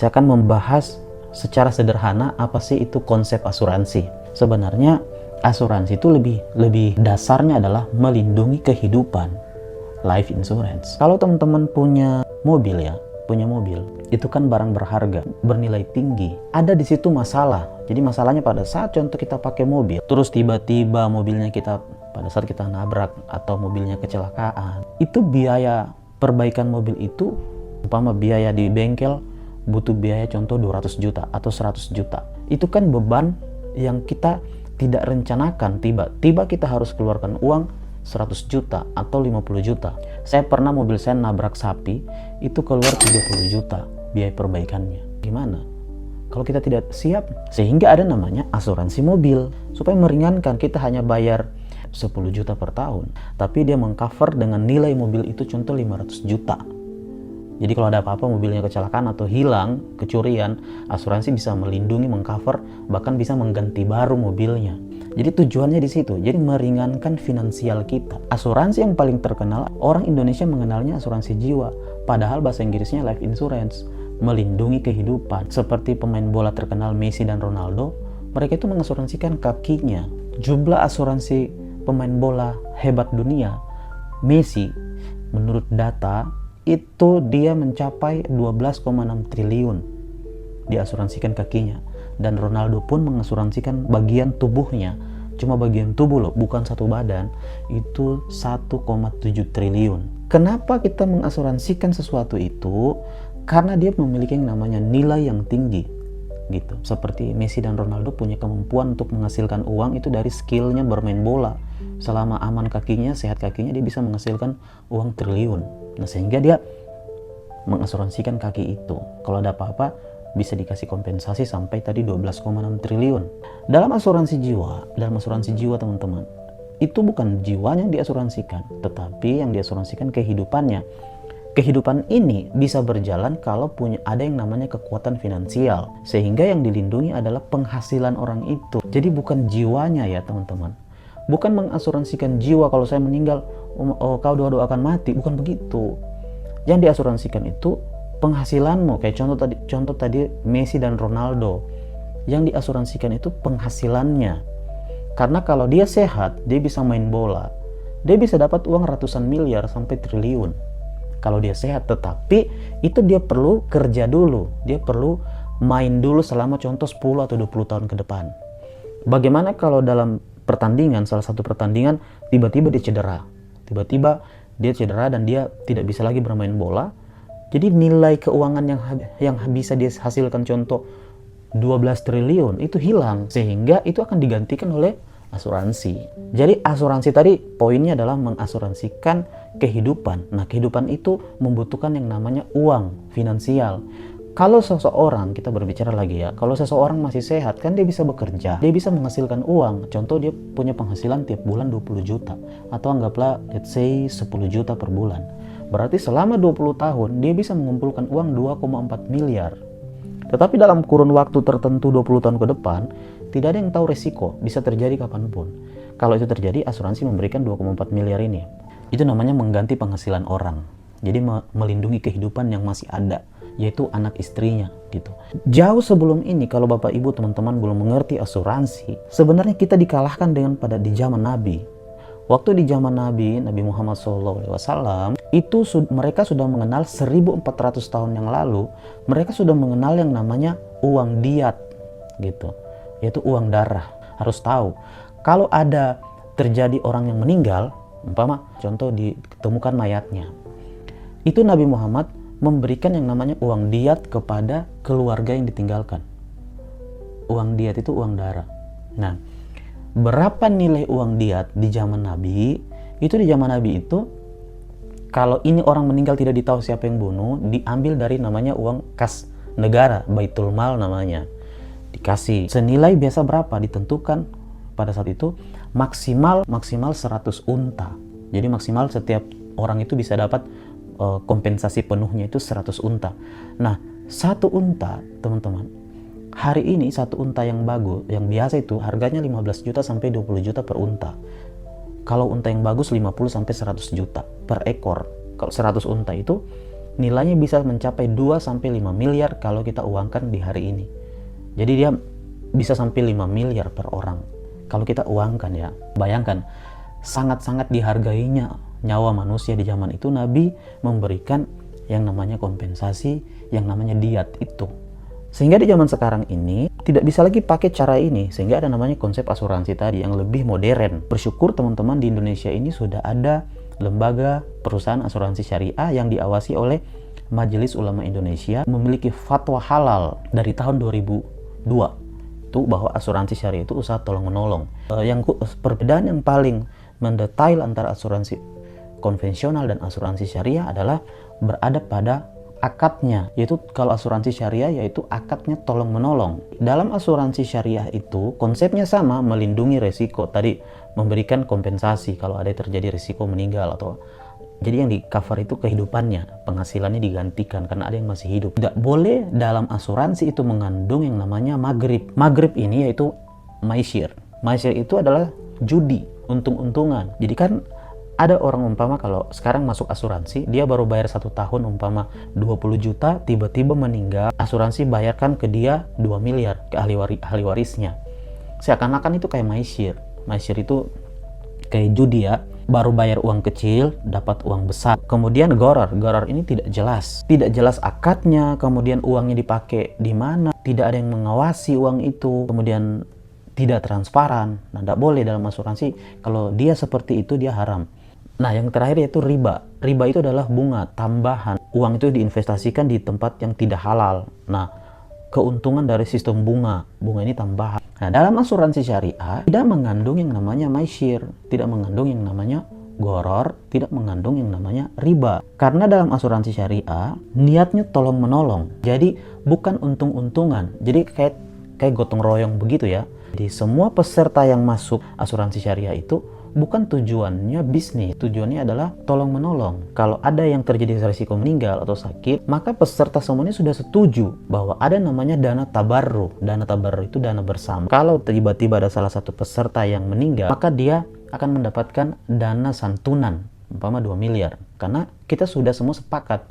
saya akan membahas secara sederhana apa sih itu konsep asuransi. Sebenarnya asuransi itu lebih dasarnya adalah melindungi kehidupan, life insurance. Kalau teman-teman punya mobil itu kan barang berharga, bernilai tinggi. Ada di situ masalah. Jadi masalahnya pada saat contoh kita pakai mobil, terus tiba-tiba mobilnya pada saat kita nabrak atau mobilnya kecelakaan, itu biaya perbaikan mobil itu, umpama biaya di bengkel butuh biaya contoh 200 juta atau 100 juta. Itu kan beban yang kita tidak rencanakan, tiba-tiba kita harus keluarkan uang 100 juta atau 50 juta. Saya pernah mobil saya nabrak sapi, itu keluar 30 juta biaya perbaikannya. Gimana kalau kita tidak siap? Sehingga ada namanya asuransi mobil, supaya meringankan. Kita hanya bayar 10 juta per tahun, tapi dia mengcover dengan nilai mobil itu contoh 500 juta. Jadi kalau ada apa-apa, mobilnya kecelakaan atau hilang, kecurian, asuransi bisa melindungi, mengcover, bahkan bisa mengganti baru mobilnya. Jadi tujuannya di situ, jadi meringankan finansial kita. Asuransi yang paling terkenal, orang Indonesia mengenalnya asuransi jiwa, padahal bahasa Inggrisnya life insurance, melindungi kehidupan. Seperti pemain bola terkenal Messi dan Ronaldo, mereka itu mengasuransikan kakinya. Jumlah asuransi pemain bola hebat dunia, Messi, menurut data, itu dia mencapai 12,6 triliun diasuransikan kakinya. Dan Ronaldo pun mengasuransikan bagian tubuhnya, cuma bagian tubuh loh, bukan satu badan, itu 1,7 triliun. Kenapa kita mengasuransikan sesuatu itu? Karena dia memiliki yang namanya nilai yang tinggi gitu. Seperti Messi dan Ronaldo punya kemampuan untuk menghasilkan uang itu dari skillnya bermain bola. Selama aman kakinya, sehat kakinya, dia bisa menghasilkan uang triliun. Nah, sehingga dia mengasuransikan kaki itu. Kalau ada apa-apa, bisa dikasih kompensasi sampai tadi 12,6 triliun. Dalam asuransi jiwa teman-teman, itu bukan jiwanya yang diasuransikan, tetapi yang diasuransikan kehidupannya. Kehidupan ini bisa berjalan kalau ada yang namanya kekuatan finansial, sehingga yang dilindungi adalah penghasilan orang itu. Jadi bukan jiwanya ya teman-teman. Bukan mengasuransikan jiwa, kalau saya meninggal, kau doa-doakan mati, bukan begitu. Yang diasuransikan itu penghasilanmu, kayak contoh tadi Messi dan Ronaldo. Yang diasuransikan itu penghasilannya. Karena kalau dia sehat, dia bisa main bola. Dia bisa dapat uang ratusan miliar sampai triliun. Kalau dia sehat, tetapi itu dia perlu kerja dulu. Dia perlu main dulu selama contoh 10 atau 20 tahun ke depan. Bagaimana kalau dalam pertandingan, salah satu pertandingan, tiba-tiba dia cedera. Tiba-tiba dia cedera dan dia tidak bisa lagi bermain bola. Jadi nilai keuangan yang bisa dia hasilkan contoh 12 triliun itu hilang, sehingga itu akan digantikan oleh asuransi. Jadi asuransi tadi poinnya adalah mengasuransikan kehidupan. Nah, kehidupan itu membutuhkan yang namanya uang, finansial. Kalau seseorang, kita berbicara lagi ya, kalau seseorang masih sehat kan dia bisa bekerja, dia bisa menghasilkan uang. Contoh dia punya penghasilan tiap bulan 20 juta atau anggaplah let's say 10 juta per bulan. Berarti selama 20 tahun dia bisa mengumpulkan uang 2,4 miliar. Tetapi dalam kurun waktu tertentu 20 tahun ke depan, tidak ada yang tahu resiko, bisa terjadi kapanpun. Kalau itu terjadi, asuransi memberikan 2,4 miliar ini. Itu namanya mengganti penghasilan orang. Jadi melindungi kehidupan yang masih ada, yaitu anak istrinya gitu. Jauh sebelum ini, kalau Bapak Ibu teman-teman belum mengerti asuransi, sebenarnya kita dikalahkan di zaman Nabi. Waktu di zaman Nabi Muhammad SAW, itu mereka sudah mengenal 1400 tahun yang lalu, mereka sudah mengenal yang namanya uang diat gitu, yaitu uang darah. Harus tahu, kalau ada terjadi orang yang meninggal, umpama contoh ditemukan mayatnya, itu Nabi Muhammad memberikan yang namanya uang diat kepada keluarga yang ditinggalkan. Uang diat itu uang darah. Nah, berapa nilai uang diat di zaman Nabi? Itu di zaman Nabi itu, kalau ini orang meninggal tidak ditahu siapa yang bunuh, diambil dari namanya uang kas negara, Baitul Mal namanya. Dikasih senilai biasa berapa ditentukan pada saat itu, maksimal 100 unta. Jadi maksimal setiap orang itu bisa dapat kompensasi penuhnya itu 100 unta. Nah, satu unta teman-teman, hari ini satu unta yang bagus, yang biasa itu harganya 15 juta sampai 20 juta per unta. Kalau unta yang bagus 50 sampai 100 juta per ekor. Kalau 100 unta itu nilainya bisa mencapai 2-5 miliar kalau kita uangkan di hari ini. Jadi dia bisa sampai 5 miliar per orang kalau kita uangkan ya. Bayangkan, sangat-sangat dihargainya nyawa manusia di zaman itu. Nabi memberikan yang namanya kompensasi, yang namanya diat itu. Sehingga di zaman sekarang ini tidak bisa lagi pakai cara ini, sehingga ada namanya konsep asuransi tadi yang lebih modern. Bersyukur teman-teman di Indonesia ini sudah ada lembaga perusahaan asuransi syariah yang diawasi oleh Majelis Ulama Indonesia, memiliki fatwa halal dari tahun 2002 itu bahwa asuransi syariah itu usaha tolong-menolong. Yang perbedaan yang paling mendetail antara asuransi konvensional dan asuransi syariah adalah berada pada akadnya, yaitu kalau asuransi syariah yaitu akadnya tolong-menolong. Dalam asuransi syariah itu konsepnya sama, melindungi resiko tadi, memberikan kompensasi kalau ada terjadi risiko meninggal atau jadi yang di cover itu kehidupannya, penghasilannya digantikan karena ada yang masih hidup. Tidak boleh dalam asuransi itu mengandung yang namanya maghrib. Maghrib ini yaitu maisir. Maisir itu adalah judi, untung-untungan. Jadi kan ada orang umpama kalau sekarang masuk asuransi, dia baru bayar 1 tahun umpama 20 juta, tiba-tiba meninggal, asuransi bayarkan ke dia 2 miliar ke ahli warisnya. Seakan-akan itu kayak maisir. Maisir itu kayak judi ya, baru bayar uang kecil, dapat uang besar. Kemudian gharar ini tidak jelas akadnya, kemudian uangnya dipakai di mana, tidak ada yang mengawasi uang itu, kemudian tidak transparan. Nah, tidak boleh dalam asuransi. Kalau dia seperti itu, dia haram. Nah, yang terakhir yaitu riba. Riba itu adalah bunga tambahan. Uang itu diinvestasikan di tempat yang tidak halal. Nah, keuntungan dari sistem bunga ini tambahan. Nah, dalam asuransi syariah tidak mengandung yang namanya maisir, tidak mengandung yang namanya gharar, tidak mengandung yang namanya riba. Karena dalam asuransi syariah niatnya tolong menolong. Jadi bukan untung-untungan. Jadi kayak gotong royong begitu ya. Jadi semua peserta yang masuk asuransi syariah itu bukan tujuannya bisnis, tujuannya adalah tolong menolong. Kalau ada yang terjadi risiko meninggal atau sakit, maka peserta semuanya sudah setuju bahwa ada namanya dana tabarruk. Dana tabarruk itu dana bersama. Kalau tiba-tiba ada salah satu peserta yang meninggal, maka dia akan mendapatkan dana santunan, umpama 2 miliar. Karena kita sudah semua sepakat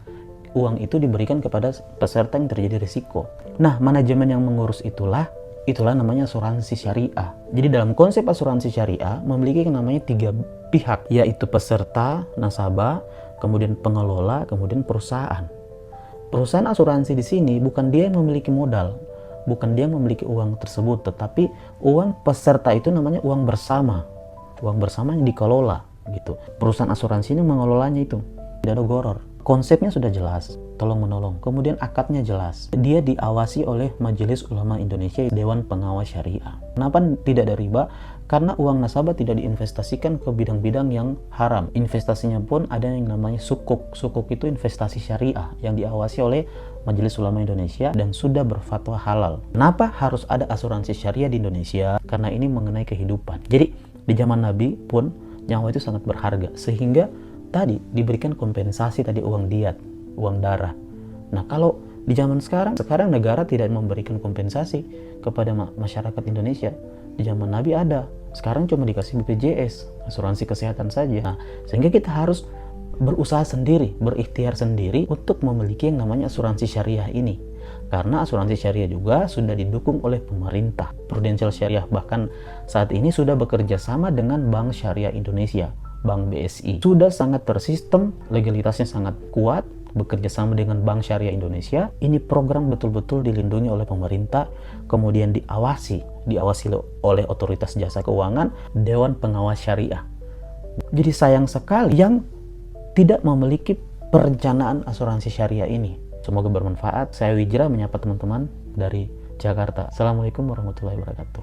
uang itu diberikan kepada peserta yang terjadi risiko. Nah, manajemen yang mengurus itulah namanya asuransi syariah. Jadi dalam konsep asuransi syariah memiliki yang namanya 3 pihak, yaitu peserta, nasabah, kemudian pengelola, kemudian perusahaan. Perusahaan asuransi di sini bukan dia yang memiliki modal, bukan dia yang memiliki uang tersebut, tetapi uang peserta itu namanya uang bersama. Uang bersama yang dikelola gitu. Perusahaan asuransi ini mengelolanya itu. Tidak ada gharar. Konsepnya sudah jelas, tolong menolong. Kemudian akadnya jelas. Dia diawasi oleh Majelis Ulama Indonesia, Dewan Pengawas Syariah. Kenapa tidak ada riba? Karena uang nasabah tidak diinvestasikan ke bidang-bidang yang haram. Investasinya pun ada yang namanya sukuk. Sukuk itu investasi syariah yang diawasi oleh Majelis Ulama Indonesia dan sudah berfatwa halal. Kenapa harus ada asuransi syariah di Indonesia? Karena ini mengenai kehidupan. Jadi di zaman Nabi pun nyawa itu sangat berharga, sehingga tadi diberikan kompensasi tadi uang diat, uang darah. Nah, kalau di zaman sekarang negara tidak memberikan kompensasi kepada masyarakat Indonesia. Di zaman Nabi ada, sekarang cuma dikasih BPJS, asuransi kesehatan saja. Nah, sehingga kita harus berusaha sendiri, berikhtiar sendiri untuk memiliki yang namanya asuransi syariah ini. Karena asuransi syariah juga sudah didukung oleh pemerintah. Prudential Syariah bahkan saat ini sudah bekerja sama dengan Bank Syariah Indonesia, Bank BSI. Sudah sangat tersistem, legalitasnya sangat kuat, bekerja sama dengan Bank Syariah Indonesia. Ini program betul-betul dilindungi oleh pemerintah, kemudian diawasi oleh Otoritas Jasa Keuangan, Dewan Pengawas Syariah. Jadi sayang sekali yang tidak memiliki perencanaan asuransi syariah ini. Semoga bermanfaat. Saya Wijra menyapa teman-teman dari Jakarta. Assalamualaikum warahmatullahi wabarakatuh.